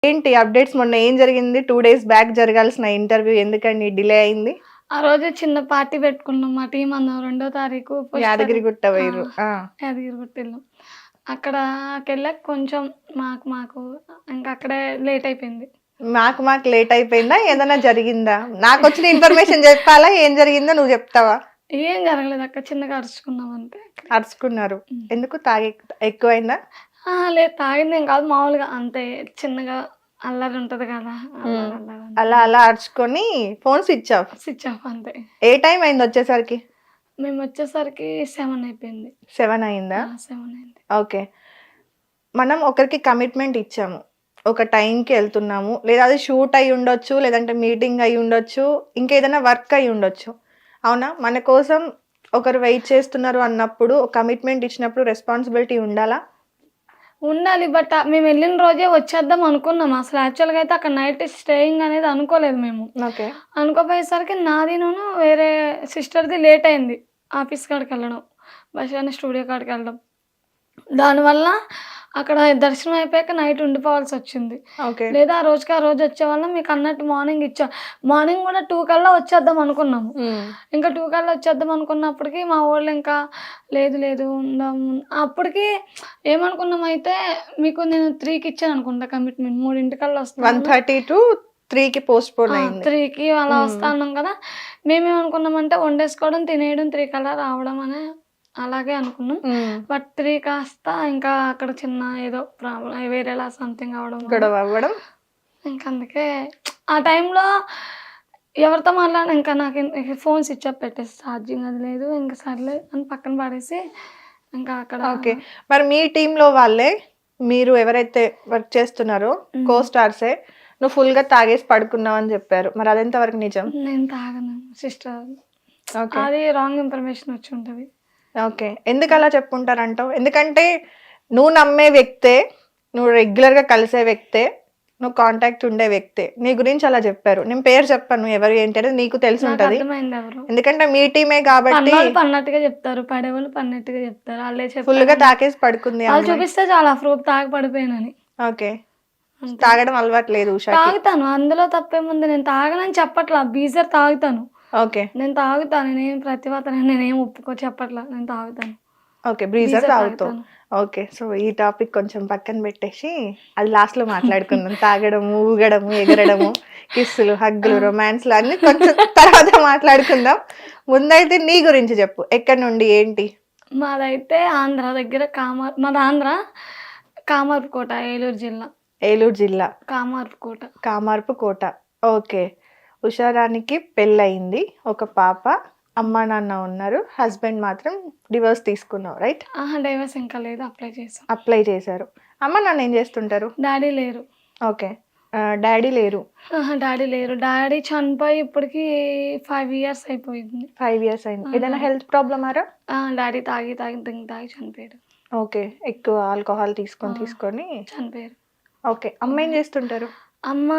ఏంటి అప్డేట్స్? మొన్న ఏం జరిగింది? 2 days బ్యాక్ జరగాల్సిన ఇంటర్వ్యూ ఎందుకండి డిలే అయింది? ఆ రోజు చిన్న పార్టీ పెట్టుకున్నాం మా టీం అందరం. 2వ తారీఖు యాదగిరిగుట్ట వైరు. యాదగిరిగుట్ట వెళ్ళాం. అక్కడికెళ్ళాక కొంచెం మాకు ఇంకా అక్కడే లేట్ అయిపోయింది. మాకు లేట్ అయిపోయిందా? ఏదైనా జరిగిందా? నాకు వచ్చిన ఇన్ఫర్మేషన్ చెప్పాలా? ఏం జరిగిందో నువ్వు చెప్తావా? ఏం జరగలేదు అక్క, చిన్నగా అరుచుకున్నాం అంతే. అరుచుకున్నారు ఎందుకు? ఎక్కువైందా? లేదు, తాగింది ఏం కాదు, మామూలుగా అంతే చిన్నగా అల్లరి ఉంటది కదా, అలా అలా అరుచుకొని ఫోన్ స్విచ్ ఆఫ్ అంతే. ఏ టైం అయింది వచ్చేసరికి? మేము వచ్చేసరికి 7 అయిపోయింది. 7 అయిందా? 7 అయింది. ఓకే. మనం ఒకరికి కమిట్మెంట్ ఇచ్చాము, ఒక టైంకి వెళ్తున్నాము, లేదా అది షూట్ అయి ఉండొచ్చు, లేదంటే మీటింగ్ అయి ఉండొచ్చు, ఇంకేదైనా వర్క్ అయి ఉండొచ్చు, అవునా? మన కోసం ఒకరు వెయిట్ చేస్తున్నారు అన్నప్పుడు, కమిట్మెంట్ ఇచ్చినప్పుడు రెస్పాన్సిబిలిటీ ఉండాలి. బట్ మేము వెళ్ళిన రోజే వచ్చేద్దాం అనుకున్నాం. అసలు యాక్చువల్గా అయితే అక్కడ నైట్ స్టేయింగ్ అనేది అనుకోలేదు మేము. ఓకే. అనుకోపోయేసరికి నాదిను వేరే సిస్టర్ది లేట్ అయింది ఆఫీస్ కాడికి వెళ్ళడం, బస్ స్టూడియో కాడికి వెళ్ళడం. దానివల్ల అక్కడ దర్శనం అయిపోయాక నైట్ ఉండిపోవాల్సి వచ్చింది. లేదా ఆ రోజు వచ్చేవాళ్ళం. మీకు అన్నట్టు మార్నింగ్ మార్నింగ్ కూడా 2 కల్లా వచ్చేద్దాం అనుకున్నాము. ఇంకా 2 కల్లా వచ్చేద్దాం అనుకున్నప్పటికీ మా వాళ్ళు ఇంకా లేదు ఉందాం. అప్పటికి ఏమనుకున్నాం అయితే, మీకు నేను 3కి ఇచ్చాను అనుకుంటా కమిట్మెంట్. 3 కల్లా వస్తాను. 1:30 to 3కి పోస్ట్ పోన్ అయింది. 3కి అలా వస్తా అన్నాం కదా. మేమేమనుకున్నామంటే వండేసుకోవడం, తినేయడం, 3 కల్లా రావడం అనే అలాగే అనుకున్నాం. బట్ 3 కాస్త ఇంకా అక్కడ చిన్న ఏదో ప్రాబ్లం, వేరేలా సంథింగ్ గొడవ అవ్వడం. ఇంకా అందుకే ఆ టైంలో ఎవరితో మాట్లాడినా ఇంకా నాకు ఫోన్ స్విచ్ ఆఫ్ పెట్టేసి, ఛార్జింగ్ అది లేదు, ఇంకా సర్లే అని పక్కన పడేసి ఇంకా అక్కడ. ఓకే. మరి మీ టీంలో వాళ్ళే, మీరు ఎవరైతే వర్క్ చేస్తున్నారో కో స్టార్సే, నువ్వు ఫుల్గా తాగేసి పడుకున్నావు అని చెప్పారు. మరి అదెంత వరకు నిజం? నేను తాగను సిస్టర్, అది రాంగ్ ఇన్ఫర్మేషన్ వచ్చి ఉంటుంది. ఓకే. ఎందుకు అలా చెప్పుంటారంటావు? ఎందుకంటే నువ్వు నమ్మే వ్యక్తే, నువ్వు రెగ్యులర్గా కలిసే వ్యక్తే, నువ్వు కాంటాక్ట్ ఉండే వ్యక్తే నీ గురించి అలా చెప్పారు. నేను పేరు చెప్పాను ఎవరు ఏంటి అనేది నీకు తెలిసి ఉంటుంది, ఎందుకంటే మీ టీమే కాబట్టి. పన్నట్టుగా చెప్తారు, పడేవాళ్ళు పన్నట్టుగా చెప్తారు. వాళ్ళే ఫుల్గా తాకేసి పడుకుంది, వాళ్ళు చూపిస్తే చాలా ప్రూఫ్ తాగి పడిపోయానని. ఓకే. తాగడం అలవాటు లేదు? తాగుతాను, అందులో తప్పేముంది. నేను తాగనని చెప్పట్లా, బీజర్ తాగుతాను. ఓకే. నేను తాగుతాను, నేనేం ప్రతిభత, నేనేం ఒప్పుకో చెప్పట్లా, నేను తాగుతాను. ఓకే, బ్రీజర్ తాగుతావు. ఓకే. సో ఈ టాపిక్ కొంచెం పక్కన పెట్టేసి అది లాస్ట్లో మాట్లాడుకుందాం. తాగడము, ఊగడము, ఎగరడము, కిస్సులు, హగ్గులు, రొమాన్స్లు అన్ని కొంచెం తర్వాత మాట్లాడుకుందాం. ముందైతే నీ గురించి చెప్పు, ఎక్కడి నుండి ఏంటి? మాదైతే ఆంధ్ర దగ్గర మాది ఆంధ్ర కామార్పుకోట, ఏలూరు జిల్లా కామార్పుకోట. ఓకే. ఉషారానికి పెళ్ళయింది, ఒక పాప, అమ్మ నాన్న ఉన్నారు, హస్బెండ్ మాత్రం డివోర్స్ తీసుకున్నావు, రైట్? డైవర్స్ ఇంకా లేదు, అప్లై చేశారు. అమ్మ నాన్న ఏం చేస్తుంటారు? డాడీ లేరు. ఓకే. డాడీ లేరు? డాడీ చనిపోయి ఇప్పటికి 5 years అయిపోయింది. 5 years అయింది. ఏదైనా హెల్త్ ప్రాబ్లమారా? డాడీ తాగి చనిపోయాడు. ఓకే. ఎక్కువ ఆల్కహాల్ తీసుకొని చనిపోయారు. ఓకే. అమ్మ ఏం చేస్తుంటారు? అమ్మ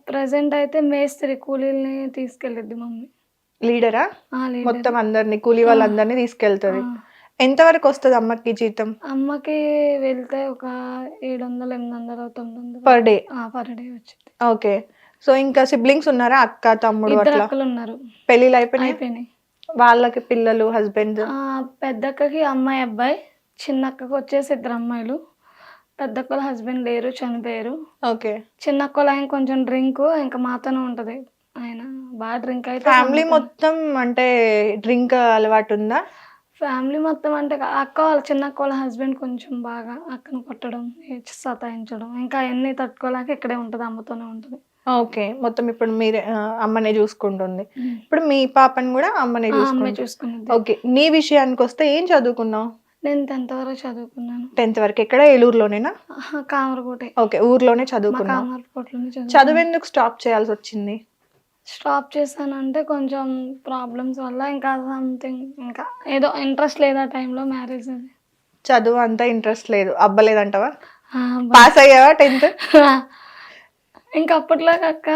ప్రెసెంట్ అయితే మేస్త్రి, కూలీల్ని తీసుకెళ్ళిద్ది మమ్మీ. లీడరా? మొత్తం అందరినీ, కూలీ వాళ్ళందరినీ తీసుకెళ్తుంది. ఎంతవరకు వస్తుంది అమ్మకి జీతం? అమ్మకి వెళ్తే ఒక 700, 800, 900 పర్ డే వచ్చింది. ఓకే. సో ఇంకా సిబ్లింగ్స్ ఉన్నారా? అక్క, తమ్ముడు అట్లా? అక్కలు ఉన్నారు. పెళ్ళిళ్ళు అయిపోయినాయి. వాళ్ళకి పిల్లలు, హస్బెండ్? పెద్దక్కకి అమ్మాయి, అబ్బాయి. చిన్న అక్కకి వచ్చేసి 2 అమ్మాయిలు. పెద్దక్కల హస్బెండ్ లేరు, చనిపోయారు. ఓకే. చిన్న అక్కల ఆయన కొంచెం డ్రింక్ ఇంకా మాతోనే ఉంటది. ఆయన బాగా డ్రింక్ అయితే. ఫ్యామిలీ మొత్తం అంటే డ్రింక్ అలవాటు ఉందా? ఫ్యామిలీ మొత్తం అంటే చిన్న అక్క వాళ్ళ హస్బెండ్ కొంచెం బాగా అక్కను కొట్టడం, సతాయించడం, ఇంకా అన్ని తట్టుకోలేక ఇక్కడే ఉంటుంది, అమ్మతోనే ఉంటుంది. ఓకే. మొత్తం ఇప్పుడు మీరే అమ్మనే చూసుకుంటుంది. ఇప్పుడు మీ పాపని కూడా అమ్మనే చూసుకుంటుంది. ఓకే. నీ విషయానికి వస్తే ఏం చదువుకున్నావు? నేను 10th వరకు చదువుకున్నాను. 10th వరకు ఎక్కడ? ఏలూరులోనేనా? కామరకోటే. ఓకే. ఊర్లోనే చదువుకున్నాను. చదువు ఎందుకు స్టాప్ చేయాల్సి వచ్చింది? స్టాప్ చేశానంటే కొంచెం ప్రాబ్లమ్స్ వల్ల, ఇంకా సంథింగ్, ఇంకా ఏదో ఇంట్రెస్ట్ లేదు ఆ టైంలో. మ్యారేజ్ అది. చదువు అంతా ఇంట్రెస్ట్ లేదు, అబ్బలేదంటవా? పాస్ అయ్యావా 10th? ఇంకా అప్పట్లో అక్క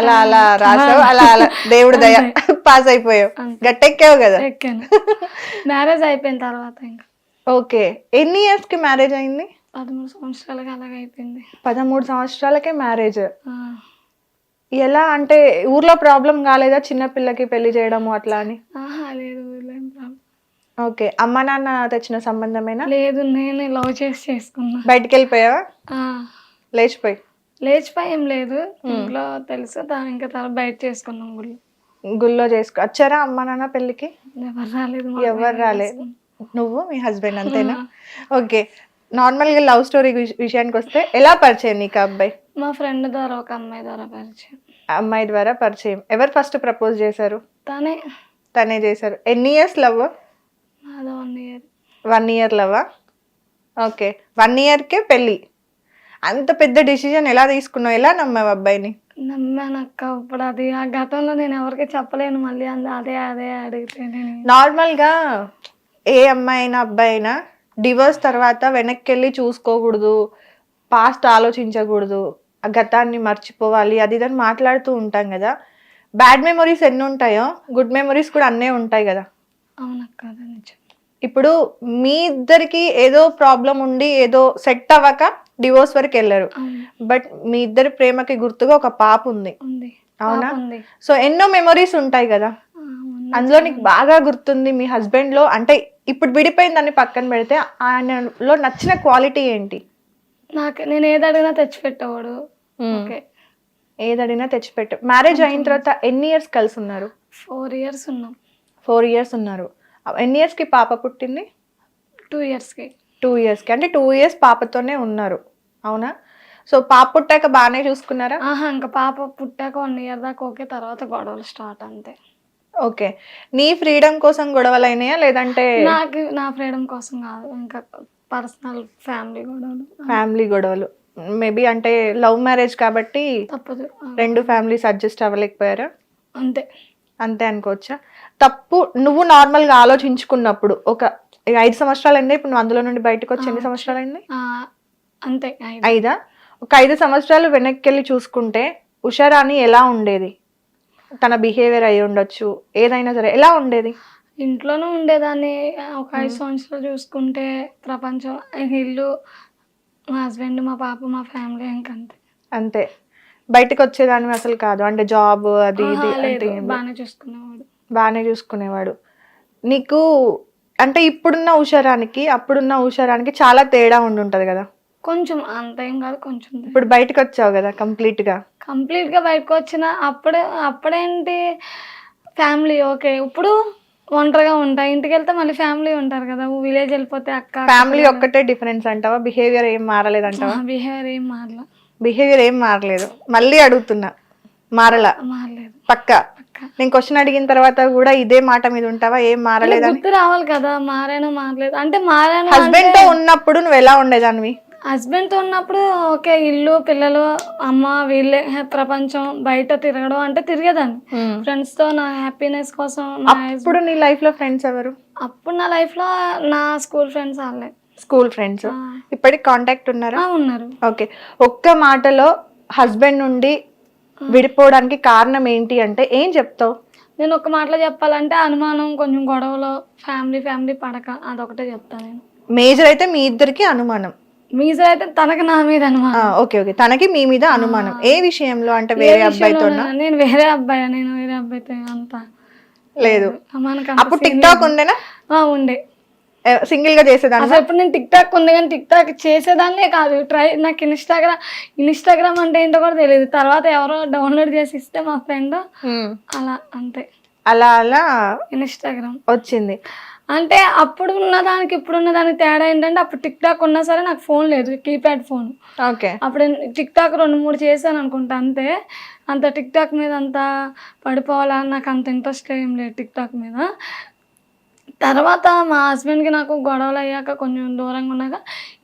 అలా రాసావు, అలా దేవుడు దయ పాస్ అయిపోయావు, గట్టెక్కావు కదా? ఎక్కాను. మ్యారేజ్ అయిపోయిన తర్వాత ఇంకా. ఓకే. ఎన్ని ఇయర్స్ కి మ్యారేజ్ అయింది? 13 సంవత్సరాలకి అలాగైపోయింది. 13 సంవత్సరాలకే మ్యారేజ్. ఆ! ఎలా అంటే ఊర్లో ప్రాబ్లం కాలేదా చిన్న పిల్లకి పెళ్లి చేయడము అట్లా అని? ఆహా! లేదు ఊర్లో ఏం ప్రాబ్లమ్ ఓకే. అమ్మ నాన్న తెచ్చిన సంబంధమేనా? లేదు. నేనే లవ్ చేసి చేసుకున్నా. బయటికెళ్ళిపోయావా? ఆ! లేచిపోయి. లేచిపోయి ఏం లేదు. ఇంట్లో తెలుసు. ఇంకా తర్వాత బయట చేసుకున్నాం గుళ్ళో. గుళ్ళో చేసుకో వచ్చారా అమ్మ నాన్న పెళ్ళికి? ఎవరు రాలేదు. ఎవరు మేమే రాలేదు. చేసుకున్నాం. నువ్వు మీ హస్బెండ్ అంతేనా? ఆ! ఓకే. నార్మల్‌గా లవ్ స్టోరీ విషయానికొస్తే ఎలా పరిచయం నీకు ఆ అబ్బాయి? మా ఫ్రెండ్ ద్వారా ఒక అమ్మాయి ద్వారా పరిచయం. ఆ అమ్మాయి ద్వారా పరిచయం. ఎవరు ఫస్ట్ ప్రపోజ్ చేశారు? తనే. తనే చేశారు. ఎన్ని ఇయర్స్ లవ్? నాది 1 ఇయర్. 1 ఇయర్ లవ్వా? ఓకే. 1 ఇయర్‌కే పెళ్లి. అంత పెద్ద డిసిజన్ ఎలా తీసుకున్నావు? ఎలా నమ్మావు అబ్బాయిని? నమ్మానక్క. ఇప్పుడు అది ఆ గతంలో నేను ఎవరికీ చెప్పలేను. మళ్ళీ అదే అదే అడిగితే నేను నార్మల్‌గా ఏ అమ్మాయి అయినా, అబ్బాయి అయినా డివోర్స్ తర్వాత వెనక్కెళ్ళి చూసుకోకూడదు. పాస్ట్ ఆలోచించకూడదు. ఆ గతాన్ని మర్చిపోవాలి. అది ఇది అని మాట్లాడుతూ ఉంటాం గదా! బ్యాడ్ మెమోరీస్ ఎన్ని ఉంటాయో, గుడ్ మెమోరీస్ కూడా అన్నే ఉంటాయి గదా! అవునక్క. అదే నిజం. ఇప్పుడు మీ ఇద్దరికి ఏదో ప్రాబ్లం ఉండి ఏదో సెట్ అవ్వక డివోర్స్ వరకు వెళ్ళారు. అవును. బట్ మీ ఇద్దరి ప్రేమకి గుర్తుగా ఒక పాప ఉంది. ఉంది. అవునా? పాప ఉంది. సో ఎన్నో మెమోరీస్ ఉంటాయి కదా. ఆ! ఉంది. అందులో నీకు బాగా గుర్తుంది మీ హస్బెండ్ లో, అంటే ఇప్పుడు విడిపోయిన దాన్ని పక్కన పెడితే ఆయనలో నచ్చిన క్వాలిటీ ఏంటి? నేను ఏది అడిగినా తెచ్చిపెట్టేవాడు. ఓకే. ఏదడినా తెచ్చిపెట్టు. మ్యారేజ్ అయిన తర్వాత ఎన్ని ఇయర్స్ కలిసి ఉన్నారు? 4 ఇయర్స్ ఉన్నాం. 4 ఇయర్స్ ఉన్నారు. ఎన్ని ఇయర్స్ కి పాప పుట్టింది? 2 ఇయర్స్‌కి. 2 ఇయర్స్ కి. అంటే 2 ఇయర్స్ పాపతోనే ఉన్నారు. అవునా? సో పాప పుట్టాక బాగానే చూసుకున్నారా? ఆహా! ఇంకా పాప పుట్టాక 1 ఇయర్ దాకా ఓకే. తర్వాత గొడవలు స్టార్ట్ అంతే. ఓకే. నీ ఫ్రీడమ్ కోసం గొడవలైనాయా లేదంటే నా ఫ్రీడమ్ కోసం కాదు. ఇంకా పర్సనల్ ఫ్యామిలీ గొడవలు. ఫ్యామిలీ గొడవలు? మేబీ అంటే లవ్ మ్యారేజ్ కాబట్టి తప్పదు. 2 ఫ్యామిలీస్ అడ్జస్ట్ అవ్వలేకపోయారా? అంతే. అంతే అనుకోవచ్చా? తప్పు నువ్వు నార్మల్‌గా ఆలోచించుకున్నప్పుడు ఒక 5 సంవత్సరాలైందా ఇప్పుడు నువ్వు అందులో నుండి బయటకు వచ్చి ఎన్ని సంవత్సరాలైంది? అంతే. 5ఆ? ఒక 5 సంవత్సరాలు వెనక్కెళ్ళి చూసుకుంటే ఉషారాణి ఎలా ఉండేది? తన బిహేవియర్ అయి ఉండొచ్చు. ఏదైనా సరే ఎలా ఉండేది? ఇంట్లోనే ఉండేదాన్ని. ఒక 5 సంవత్సరాలు చూసుకుంటే ప్రపంచం, ఇల్లు, మా హస్బెండ్, మా పాప, మా ఫ్యామిలీ ఇంకంతే. అంతే. బయటకు వచ్చేదానివి అసలు కాదు. అంటే జాబ్ అది ఇది అంటే లేదు. బాగానే చూసుకునేవాడు. బాగానే చూసుకునేవాడు. నీకు అంటే ఇప్పుడున్న ఉషారానికి అప్పుడున్న ఉషారానికి చాలా తేడా ఉండుంటది కదా. కొంచెం అంతేం కాదు. కొంచెం ఇప్పుడు బయటకు వచ్చావు కదా కంప్లీట్‌గా. కంప్లీట్‌గా బయటకు వచ్చిన అప్పుడేంటి ఫ్యామిలీ ఓకే. ఇప్పుడు ఒంటరిగా ఉంటా. ఇంటికెళ్తే మళ్ళీ ఫ్యామిలీ ఉంటారు కదా. విలేజ్ వెళ్ళిపోతే అక్క ఫ్యామిలీ ఒక్కటే డిఫరెన్స్ అంటావా? బిహేవియర్ ఏం మారలేదంటావా? బిహేవియర్ ఏం మారలా. బిహేవియర్ ఏం మారలేదు. మళ్ళీ అడుగుతున్నా. మారలా? మారలేదు. పక్కా. నేను క్వశ్చన్ అడిగిన తర్వాత కూడా ఇదే మాట మీద ఉంటావా? ఏం మారలేదని? గుర్తు రావాలి కదా. మారాను మారలేదు అంటే మారాను. హస్బెండ్ తో ఉన్నప్పుడు నువ్వు ఎలా ఉండేదానివి? హస్బెండ్తో ఉన్నప్పుడు ఓకే. ఇల్లు, పిల్లలు, అమ్మ వీళ్ళే ప్రపంచం. బయట తిరగడం అంటే తిరిగేదాన్ని. ఫ్రెండ్స్తో నా హ్యాపీనెస్ కోసం. అప్పుడు నీ లైఫ్ లో ఫ్రెండ్స్ ఎవరు? అప్పుడు నా లైఫ్లో నా స్కూల్ ఫ్రెండ్స్ వాళ్ళే. స్కూల్ ఫ్రెండ్స్ ఇప్పటికి కాంటాక్ట్ ఉన్నారా? ఉన్నారు. ఓకే. ఒక్క మాటలో హస్బెండ్ నుండి విడిపోవడానికి కారణం ఏంటి అంటే ఏం చెప్తావు? నేను ఒక మాటలో చెప్పాలంటే అనుమానం, కొంచెం గొడవలు, ఫ్యామిలీ పడక, అదొకటే చెప్తాను నేను. మేజర్ అయితే మీ ఇద్దరికి అనుమానం. మీజర్ అయితే తనకి నా మీద అనుమానం. Okay okay. తనకి మీ మీద అనుమానం. ఏ విషయంలో? అంటే వేరే అబ్బాయితోనా? నేను వేరే అబ్బాయితో అంతా లేదు. మనకు అప్పుడు టిక్ టాక్ ఉండేనా? ఉండే. సింగిల్ గా చేసేదాన్ని. అసలు ఇప్పుడు నేను టిక్ టాక్ ఉంది కానీ టిక్ టాక్ చేసేదాన్నే కాదు. నాకు ఇన్స్టాగ్రామ్ అంటే ఏంటో కూడా తెలియదు. తర్వాత ఎవరో డౌన్లోడ్ చేసి ఇస్తే మా ఫ్రెండ్ అలా అంతే. అలా అలా ఇన్స్టాగ్రామ్ వచ్చింది. అంటే అప్పుడు ఉన్నదానికి ఇప్పుడున్న దానికి తేడా ఏంటంటే అప్పుడు టిక్ టాక్ ఉన్నా సరే నాకు ఫోన్ లేదు. Keypad phone. ఓకే. అప్పుడు టిక్ టాక్ 2-3 చేశాను అనుకుంటా అంతే. అంత టిక్ టాక్ మీద అంత పడిపోవాలని నాకు అంత ఇంట్రెస్ట్ ఏం లేదు టిక్ టాక్ మీద. తర్వాత మా హస్బెండ్కి నాకు గొడవలు అయ్యాక కొంచెం దూరంగా ఉన్నాక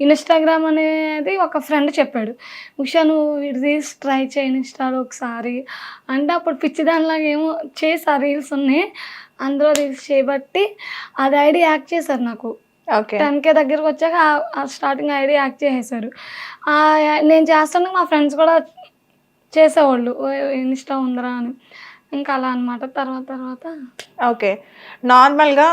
ఇన్స్టాగ్రామ్ అనేది ఒక ఫ్రెండ్ చెప్పాడు. ఉషా నువ్వు రీల్స్ ట్రై చేయి ఇన్స్టాలో ఒకసారి అంటే అప్పుడు పిచ్చిదానిలాగా ఏమో చేసా. రీల్స్ ఉన్నాయి అందులో రీల్స్ చేయబట్టి అది ఐడి యాక్ట్ చేశారు నాకు. 10K దగ్గరకు వచ్చాక స్టార్టింగ్ ఐడి యాక్ట్ చేసేసారు. నేను చేస్తాను మా ఫ్రెండ్స్ కూడా చేసేవాళ్ళు ఇన్స్టా ఉందిరా అని. ఇంకా అలా అనమాట. తర్వాత ఓకే. నార్మల్గా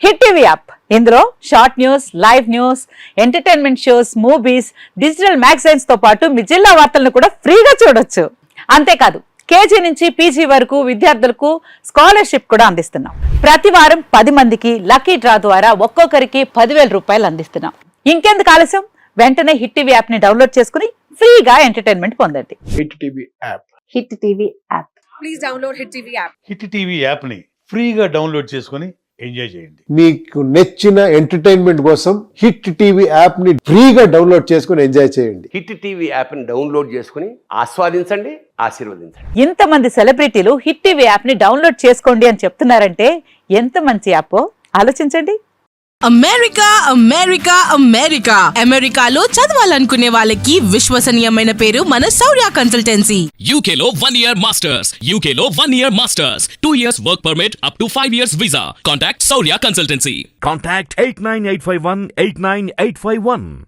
హిట్ టీవీ యాప్ ఇందులో short news, live news, entertainment shows, movies, digital magazines తో పాటు మీ జిల్లా వార్తలను కూడా ఫ్రీగా చూడొచ్చు. అంతేకాదు కేజీ నుంచి పీజీ వరకు విద్యార్థులకు స్కాలర్షిప్ కూడా అందిస్తున్నాం. ప్రతి వారం 10 మందికి లక్కీ డ్రా ద్వారా ఒక్కొక్కరికి 10,000 రూపాయలు అందిస్తున్నాం. ఇంకెందుకు ఆలస్యం, వెంటనే హిట్ టీవీ యాప్ ని డౌన్లోడ్ చేసుకుని ఫ్రీగా ఎంటర్టైన్మెంట్ పొందండి. Hit TV app. Hit TV app. Please download Hit TV app. Hit TV యాప్ని ఫ్రీగా డౌన్లోడ్ చేసుకొని ఎంజాయ్ చేయండి. మీకు నచ్చిన ఎంటర్టైన్మెంట్ కోసం హిట్ టీవీ యాప్ ని ఫ్రీగా డౌన్లోడ్ చేసుకొని ఎంజాయ్ చేయండి. హిట్ టీవీ యాప్ని డౌన్లోడ్ చేసుకుని ఆస్వాదించండి, ఆశీర్వదించండి. ఇంతమంది సెలబ్రిటీలు హిట్ టీవీ యాప్ ని డౌన్లోడ్ చేసుకోండి అని చెప్తున్నారంటే ఎంత మంచి యాప్ ఆలోచించండి. అమెరికా అమెరికా అమెరికా అమెరికాలో చదవాలనుకునే వాళ్ళకి విశ్వసనీయమైన పేరు మన శౌర్య consultancy. UK Law 1 Year Masters. UK Law 1 Year Masters. 2 years work permit up to 5 years visa. Contact Saurya Consultancy. Contact 89851 89851.